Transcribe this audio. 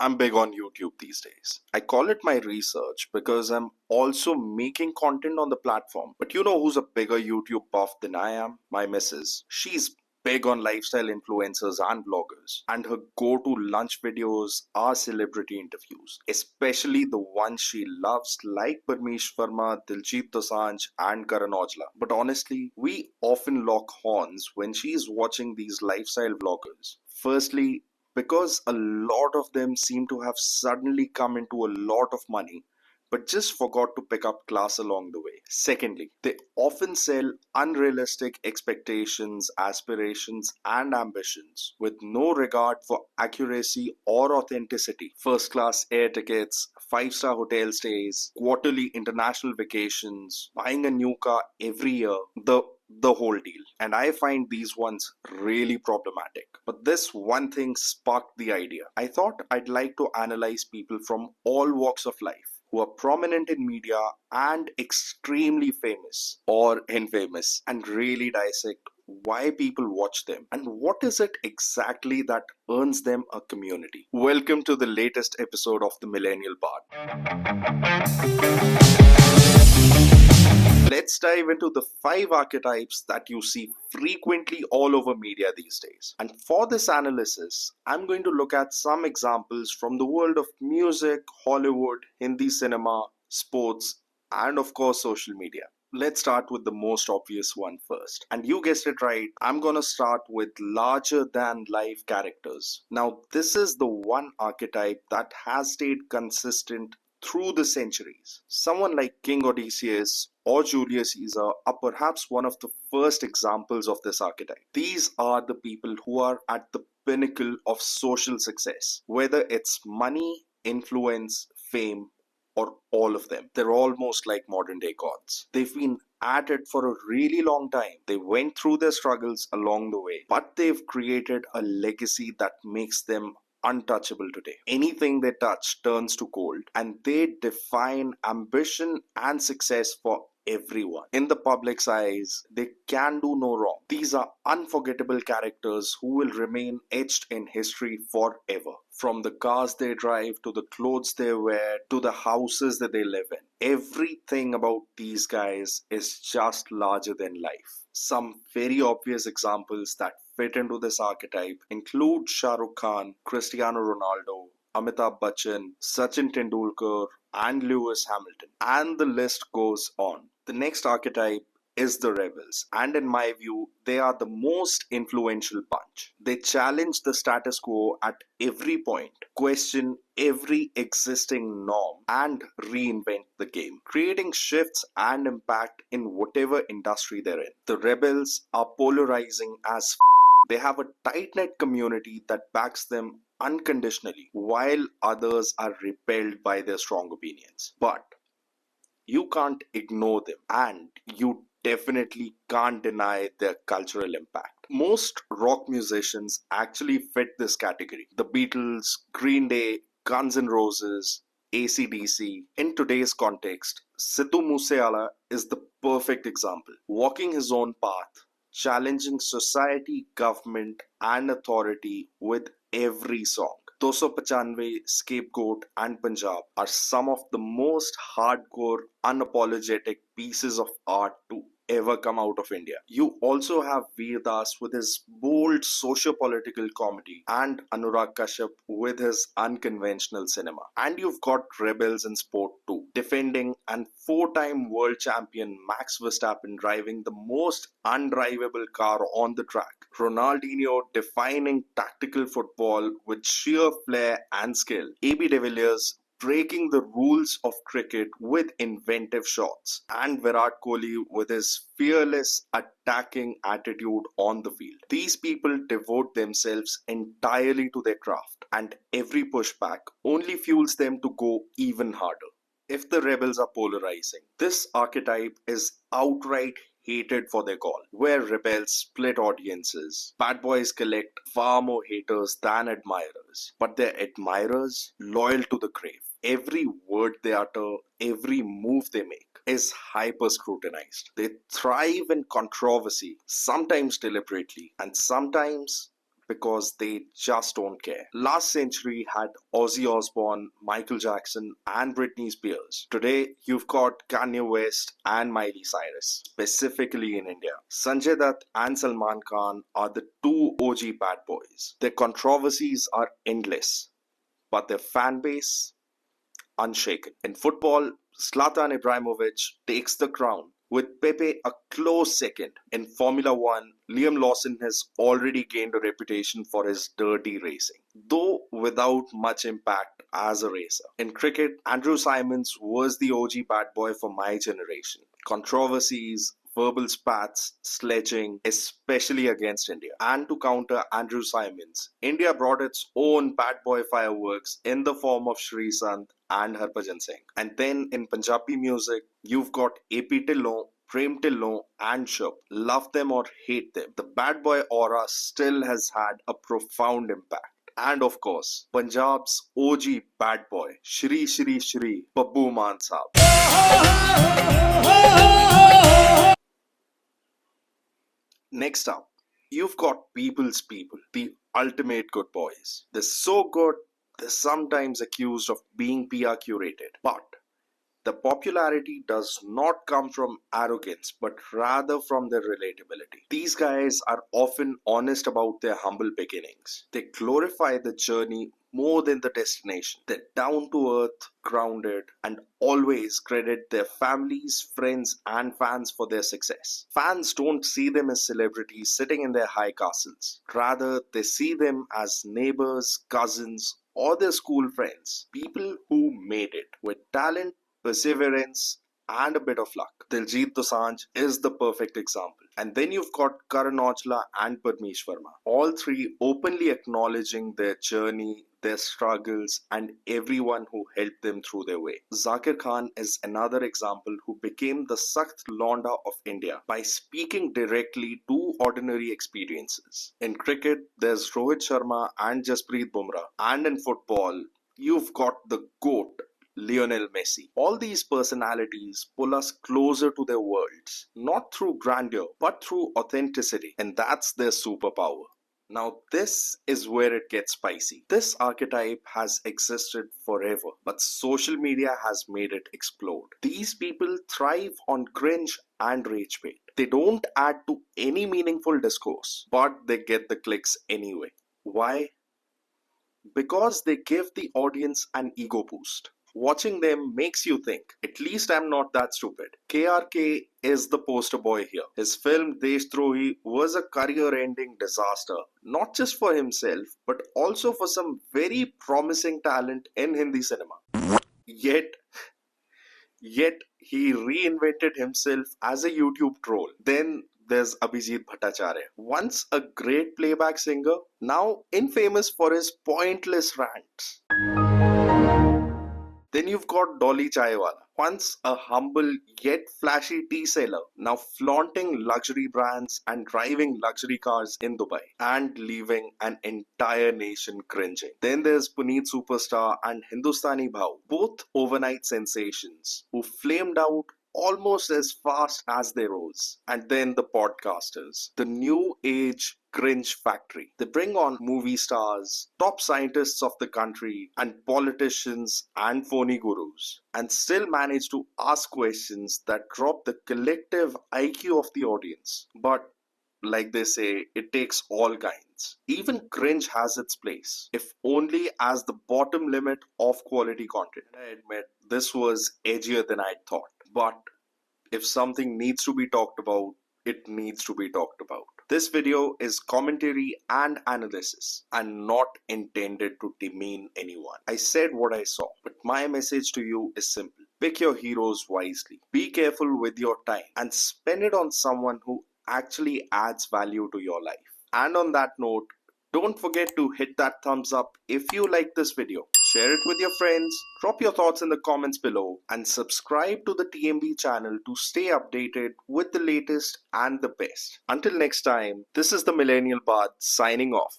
I'm big on YouTube these days. I call it my research because I'm also making content on the platform. But you know who's a bigger YouTube buff than I am? My missus. She's big on lifestyle influencers and vloggers, and her go to lunch videos are celebrity interviews, especially the ones she loves, like Parmesh Verma, Diljit Dosanjh, and Karan Aujla. But honestly, we often lock horns when she's watching these lifestyle vloggers. Firstly, because a lot of them seem to have suddenly come into a lot of money but just forgot to pick up class along the way. Secondly, they often sell unrealistic expectations, aspirations, and ambitions with no regard for accuracy or authenticity. First class air tickets, five-star hotel stays, quarterly international vacations, buying a new car every year. The whole deal. And I find these ones really problematic. But this one thing sparked the idea. I thought I'd like to analyze people from all walks of life who are prominent in media and extremely famous or infamous and really dissect why people watch them and what is it exactly that earns them a community. Welcome to the latest episode of the Millennial Bard. Let's dive into the 5 archetypes that you see frequently all over media these days. And for this analysis, I'm going to look at some examples from the world of music, Hollywood, Hindi cinema, sports, and of course, social media. Let's start with the most obvious one first. And you guessed it right, I'm gonna start with larger than life characters. Now, this is the one archetype that has stayed consistent through the centuries. Someone like King Odysseus or Julius Caesar are perhaps one of the first examples of this archetype. These are the people who are at the pinnacle of social success, whether it's money, influence, fame, or all of them. They're almost like modern day gods. They've been at it for a really long time. They went through their struggles along the way, but they've created a legacy that makes them untouchable today. Anything they touch turns to gold, and they define ambition and success for everyone. In the public's eyes, they can do no wrong. These are unforgettable characters who will remain etched in history forever. From the cars they drive, to the clothes they wear, to the houses that they live in. Everything about these guys is just larger than life. Some very obvious examples that fit into this archetype include Shah Rukh Khan, Cristiano Ronaldo, Amitabh Bachchan, Sachin Tendulkar, and Lewis Hamilton. And the list goes on. The next archetype is the rebels, and in my view, they are the most influential bunch. They challenge the status quo at every point, question every existing norm, and reinvent the game, creating shifts and impact in whatever industry they're in. The rebels are polarizing as they have a tight knit community that backs them unconditionally, while others are repelled by their strong opinions. But you can't ignore them, and you definitely can't deny their cultural impact. Most rock musicians actually fit this category. The Beatles, Green Day, Guns N' Roses, AC/DC. In today's context, Sidhu Mooseala is the perfect example, walking his own path, challenging society, government, and authority with every song. 295, Scapegoat, and Punjab are some of the most hardcore, unapologetic pieces of art to ever come out of India. You also have Veer Das with his bold socio-political comedy and Anurag Kashyap with his unconventional cinema. And you've got rebels in sport too, defending and 4-time world champion Max Verstappen driving the most undrivable car on the track. Ronaldinho defining tactical football with sheer flair and skill. AB de Villiers breaking the rules of cricket with inventive shots, and Virat Kohli with his fearless attacking attitude on the field. These people devote themselves entirely to their craft, and every pushback only fuels them to go even harder. If the rebels are polarizing, this archetype is outright hated for their call, where rebels split audiences. Bad boys collect far more haters than admirers, but their admirers loyal to the grave. Every word they utter, every move they make is hyper scrutinized. They thrive in controversy, sometimes deliberately, and sometimes because they just don't care. Last century had Ozzy Osbourne, Michael Jackson, and Britney Spears. Today, you've got Kanye West and Miley Cyrus, specifically in India. Sanjay Dutt and Salman Khan are the two OG bad boys. Their controversies are endless, but their fan base unshaken. In football, Zlatan Ibrahimovic takes the crown, with Pepe a close second. In Formula One, Liam Lawson has already gained a reputation for his dirty racing, though without much impact as a racer. In cricket, Andrew Simons was the OG bad boy for my generation. Controversies, verbal spats, sledging, especially against India. And to counter Andrew Simons, India brought its own bad boy fireworks in the form of Sri Sant and Harbhajan Singh. And then in Punjabi music, you've got AP Dhillon, Prem Dhillon, and Shub. Love them or hate them, the bad boy aura still has had a profound impact. And of course, Punjab's OG bad boy, Shri Shri Shri Babbu Maan Saab. Next up, you've got People's People, the ultimate good boys. They're so good, they're sometimes accused of being PR curated. But the popularity does not come from arrogance, but rather from their relatability. These guys are often honest about their humble beginnings. They glorify the journey more than the destination. They're down to earth, grounded, and always credit their families, friends, and fans for their success. Fans don't see them as celebrities sitting in their high castles. Rather, they see them as neighbors, cousins, or their school friends. People who made it with talent, perseverance, and a bit of luck. Diljit Dosanjh is the perfect example. And then you've got Karan Aujla and Parmesh Verma, all three openly acknowledging their journey, their struggles, and everyone who helped them through their way. Zakir Khan is another example who became the Sakht Londa of India by speaking directly to ordinary experiences. In cricket, there's Rohit Sharma and Jasprit Bumrah. And in football, you've got the GOAT, Lionel Messi. All these personalities pull us closer to their worlds, not through grandeur, but through authenticity, and that's their superpower. Now, this is where it gets spicy. This archetype has existed forever, but social media has made it explode. These people thrive on cringe and rage bait. They don't add to any meaningful discourse, but they get the clicks anyway. Why? Because they give the audience an ego boost. Watching them makes you think, at least I'm not that stupid. KRK is the poster boy here. His film Deshtrohi was a career-ending disaster, not just for himself, but also for some very promising talent in Hindi cinema. Yet, he reinvented himself as a YouTube troll. Then there's Abhijit Bhattacharya, once a great playback singer, now infamous for his pointless rants. Then you've got Dolly Chaiwala, once a humble yet flashy tea seller, now flaunting luxury brands and driving luxury cars in Dubai and leaving an entire nation cringing. Then there's Puneet Superstar and Hindustani Bhau, both overnight sensations who flamed out almost as fast as they rose. And then the podcasters, the new age cringe factory. They bring on movie stars, top scientists of the country, and politicians and phony gurus, and still manage to ask questions that drop the collective IQ of the audience. But like they say, it takes all kinds. Even cringe has its place, if only as the bottom limit of quality content. I admit this was edgier than I thought, but if something needs to be talked about, it needs to be talked about. This video is commentary and analysis and not intended to demean anyone. I said what I saw, but my message to you is simple. Pick your heroes wisely. Be careful with your time and spend it on someone who actually adds value to your life. And on that note, don't forget to hit that thumbs up if you like this video. Share it with your friends, drop your thoughts in the comments below, and subscribe to the TMB channel to stay updated with the latest and the best. Until next time, this is the Millennial Bard signing off.